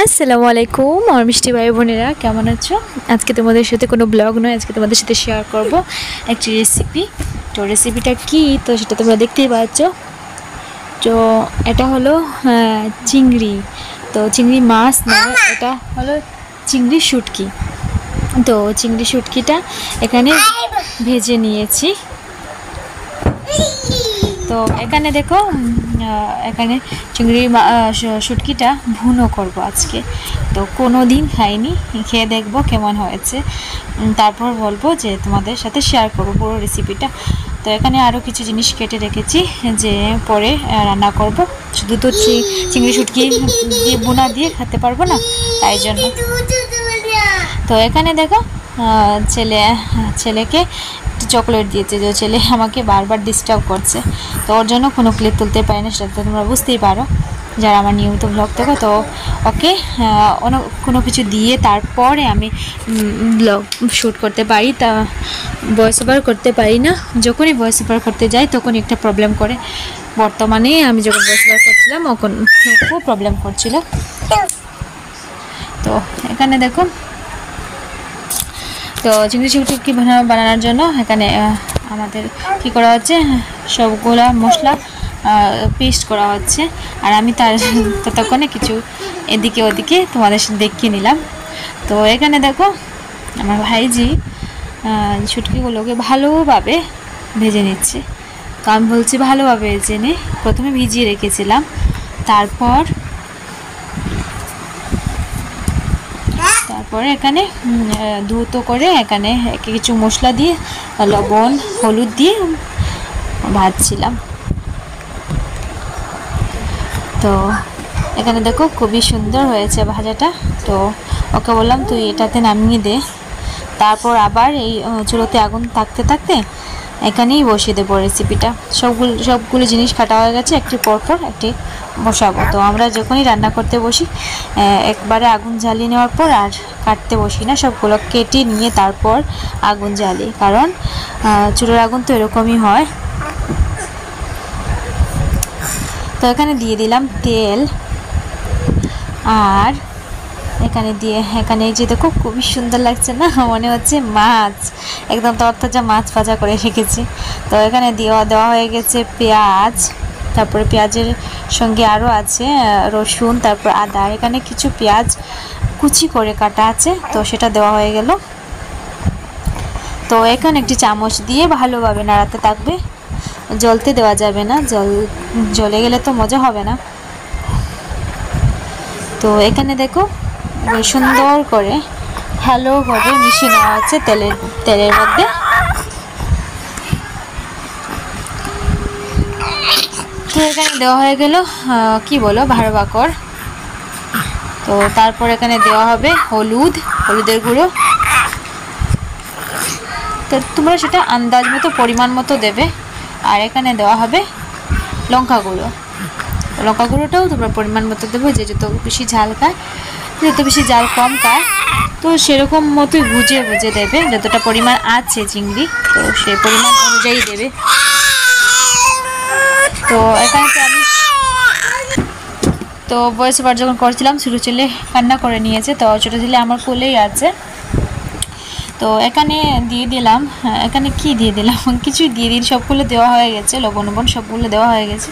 আসসালামু আলাইকুম আমার মিষ্টি ভাই বোনেরা, কেমন আছো? আজকে তোমাদের সাথে কোনো ব্লগ নয়, আজকে তোমাদের সাথে শেয়ার করব একটি রেসিপি। তো রেসিপিটা কি, তো সেটা তোমরা দেখতেই পাচ্ছ। তো এটা হলো চিংড়ি, তো চিংড়ি মাছ নয়, এটা হলো চিংড়ি শুটকি। তো চিংড়ি শুটকিটা এখানে ভেজে নিয়েছি। তো এখানে দেখো, এখানে চিংড়ি শুটকিটা ভুনো করব আজকে। তো কোনো দিন খাইনি, খেয়ে দেখবো কেমন হয়েছে, তারপর বলবো যে তোমাদের সাথে শেয়ার করবো পুরো রেসিপিটা। তো এখানে আরও কিছু জিনিস কেটে রেখেছি যে পরে রান্না করব। শুধু তো চিংড়ি শুটকি দিয়ে বোনা দিয়ে খেতে পারবো না, তাই জন্য। তো এখানে দেখো, ছেলেকে চকলেট দিয়েছে, যে ছেলে আমাকে বারবার ডিস্টার্ব করছে, তো ওর জন্য কোনো ক্লিপ তুলতে পারি না, সেটা তো তোমরা বুঝতেই পারো যারা আমার নিয়মিত ব্লগ দেখো। তো ওকে কোনো কিছু দিয়ে তারপরে আমি ব্লগ শ্যুট করতে পারি, তা ভয়েস ওভার করতে পারি না। যখনই ভয়েস ওভার করতে যাই তখনই একটা প্রবলেম করে। বর্তমানে আমি যখন ভয়েস ওভার করছিলাম তখন খুব প্রবলেম করছিল। তো এখানে দেখো, তো চিংড়ি শুটকি বানানোর জন্য এখানে আমাদের কী করা হচ্ছে, সবগুলা মশলা পেস্ট করা হচ্ছে। আর আমি ততক্ষণে কিছু এদিকে ওদিকে তোমাদের সাথে দেখিয়ে নিলাম। তো এখানে দেখো আমার ভাইজি শুটকিগুলোকে ভালোভাবে ভেজে নিচ্ছে। তো আমি বলছি ভালোভাবে ভেজে নে, প্রথমে ভিজিয়ে রেখেছিলাম, তারপরে এখানে দ্রুত করে এখানে কিছু মশলা দিয়ে লবণ হলুদ দিয়ে ভাজছিলাম। তো এখানে দেখো খুবই সুন্দর হয়েছে ভাজাটা। তো ওকে বললাম তুই এটাতে নামিয়ে দে, তারপর আবার এই চুলোতে আগুন থাকতে থাকতে এখানেই বসিয়ে দেবো রেসিপিটা। সবগুলো জিনিস কাটা হয়ে গেছে, একটি পরপর একটি বসাবো। তো আমরা যখনই রান্না করতে বসি একবারে আগুন জ্বালিয়ে নেওয়ার পর আর কাটতে বসি না, সবগুলো কেটে নিয়ে তারপর আগুন জ্বালি, কারণ চুলোর আগুন তো এরকমই হয়। তো এখানে দিয়ে দিলাম তেল, আর এখানে এই যে দেখো খুবই সুন্দর লাগছে না, মনে হচ্ছে মাছ, একদম তরতাজা মাছ ভাজা করে রেখেছি। তো এখানে দেওয়া হয়ে গেছে পেঁয়াজ, তারপরে পেঁয়াজের সঙ্গে আরও আছে রসুন, তারপর আদা। এখানে কিছু পেঁয়াজ কুচি করে কাটা আছে, তো সেটা দেওয়া হয়ে গেল। তো এখানে একটি চামচ দিয়ে ভালোভাবে নাড়াতে থাকবে, জ্বলতে দেওয়া যাবে না, জ্বলে গেলে তো মজা হবে না। তো এখানে দেখো সুন্দর করে ভালোভাবে মিশিয়ে নেওয়া হচ্ছে তেলের মধ্যে। তো এখানে দেওয়া হয়ে গেল কি বলো ভাড়া বাকর। তো তারপর এখানে দেওয়া হবে হলুদের গুঁড়ো। তো তোমরা সেটা আন্দাজ মতো পরিমাণ মতো দেবে। আর এখানে দেওয়া হবে লঙ্কা গুঁড়োটাও তোমরা পরিমাণ মতো দেবো, যে যত বেশি ঝাল খায়, যত বেশি ঝাল কম খায়, তো সেরকম মতোই বুঝে দেবে। যতটা পরিমাণ আছে চিংড়ি, তো সেই পরিমাণ অনুযায়ী দেবে। তো এখানে তো ভয়েস ওভার যখন করছিলাম ছোটো ছেলে কান্না করে নিয়েছে, তো ছোটো ছেলে আমার কোলেই আছে। তো এখানে দিয়ে দিলাম, কিছু দিয়ে দিন, সবগুলো দেওয়া হয়ে গেছে, লবণ সবগুলো দেওয়া হয়ে গেছে।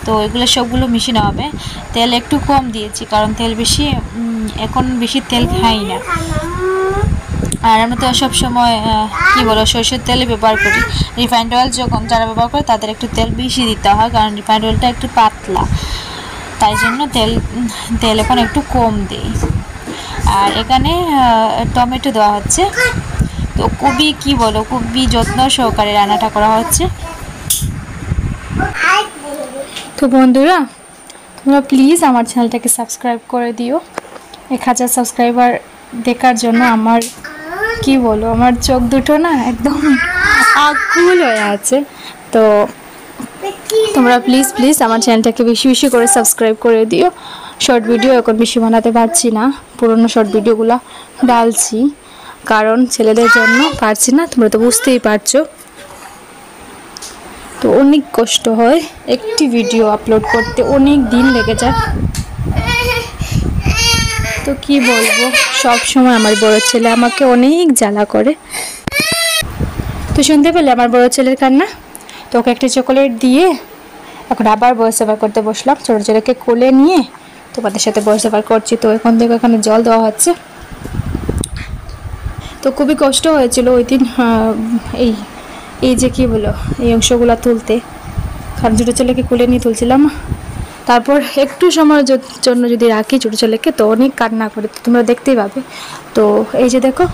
তো এগুলো সবগুলো মিশিয়ে হবে। তেল একটু কম দিয়েছি, কারণ এখন বেশি তেল খাই না। আর আমরা তো সবসময় সরষের তেলে ব্যবহার করি। রিফাইন্ড অয়েল যখন যারা ব্যবহার করে তাদের একটু তেল বেশি দিতে হয়, কারণ রিফাইন্ড অয়েলটা একটু পাতলা, তাই জন্য তেল এখন একটু কম দিই। আর এখানে টমেটো দেওয়া হচ্ছে। তো খুবই যত্ন সহকারে রান্নাটা করা হচ্ছে। তো বন্ধুরা, তোমরা প্লিজ আমার চ্যানেলটাকে সাবস্ক্রাইব করে দিও। 1000 সাবস্ক্রাইবার দেখার জন্য আমার আমার চোখ দুটো না একদম আকুল হয়ে আছে। তো তোমরা প্লিজ আমার চ্যানেলটাকে বেশি বেশি করে সাবস্ক্রাইব করে দিও। শর্ট ভিডিও এখন বেশি বানাতে পারছি না, পুরনো শর্ট ভিডিওগুলো ডালছি, কারণ ছেলেদের জন্য পারছি না, তোমরা তো বুঝতেই পারছো। তো অনেক কষ্ট হয় একটি ভিডিও আপলোড করতে, অনেক দিন লেগে যায়। তো কি বলবো, সব সময় আমার বড় ছেলে আমাকে অনেক জ্বালা করে। তো শুনতে পেলে আমার বড় ছেলের কান্না। তো ওকে একটা চকোলেট দিয়ে এখন আবার ভয়েস ওভার করতে বসলাম। ছোটো ছেলেকে কোলে নিয়ে তোমাদের সাথে ভয়েস ওভার করছি। তো এখন থেকে এখানে জল দেওয়া হচ্ছে। তো খুবই কষ্ট হয়েছিল ওই দিন এই এই যে কী বলো, এই অংশগুলো তুলতে, কারণ ছোটো ছেলেকে কোলে নিয়ে তুলছিলাম। তারপর একটু সময়ের জন্য যদি রাখি ছোটো ছেলেকে তো অনেক কান্না করে, তো তোমরা দেখতেই পাবে। তো এই যে দেখো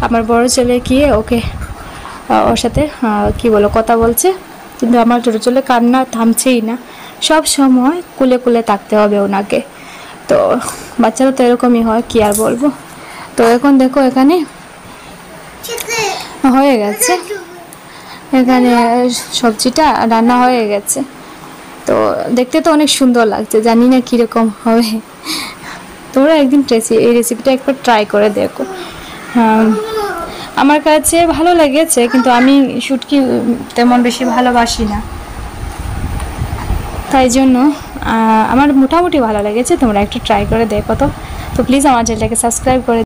আমার বড় ছেলে গিয়ে ওকে ওর সাথে কি বলো কথা বলছে, কিন্তু আমার ছোটো ছেলে কান্না থামছেই না, সব সময় কুলে কুলে থাকতে হবে ওনাকে। তো বাচ্চারা তো এরকমই হয়, কি আর বলবো। তো এখন দেখো এখানে হয়ে গেছে, এখানে সবজিটা রান্না হয়ে গেছে। তো দেখতে তো অনেক সুন্দর লাগছে, জানি না কীরকম হবে। তোমরা একদিন এই রেসিপিটা একবার ট্রাই করে দেখো। আমার কাছে ভালো লেগেছে, কিন্তু আমি শুটকি তেমন বেশি ভালোবাসি না, তাই জন্য আমার মোটামুটি ভালো লেগেছে। তোমরা একটু ট্রাই করে দেখো। তো প্লিজ আমার চ্যানেলটাকে সাবস্ক্রাইব করে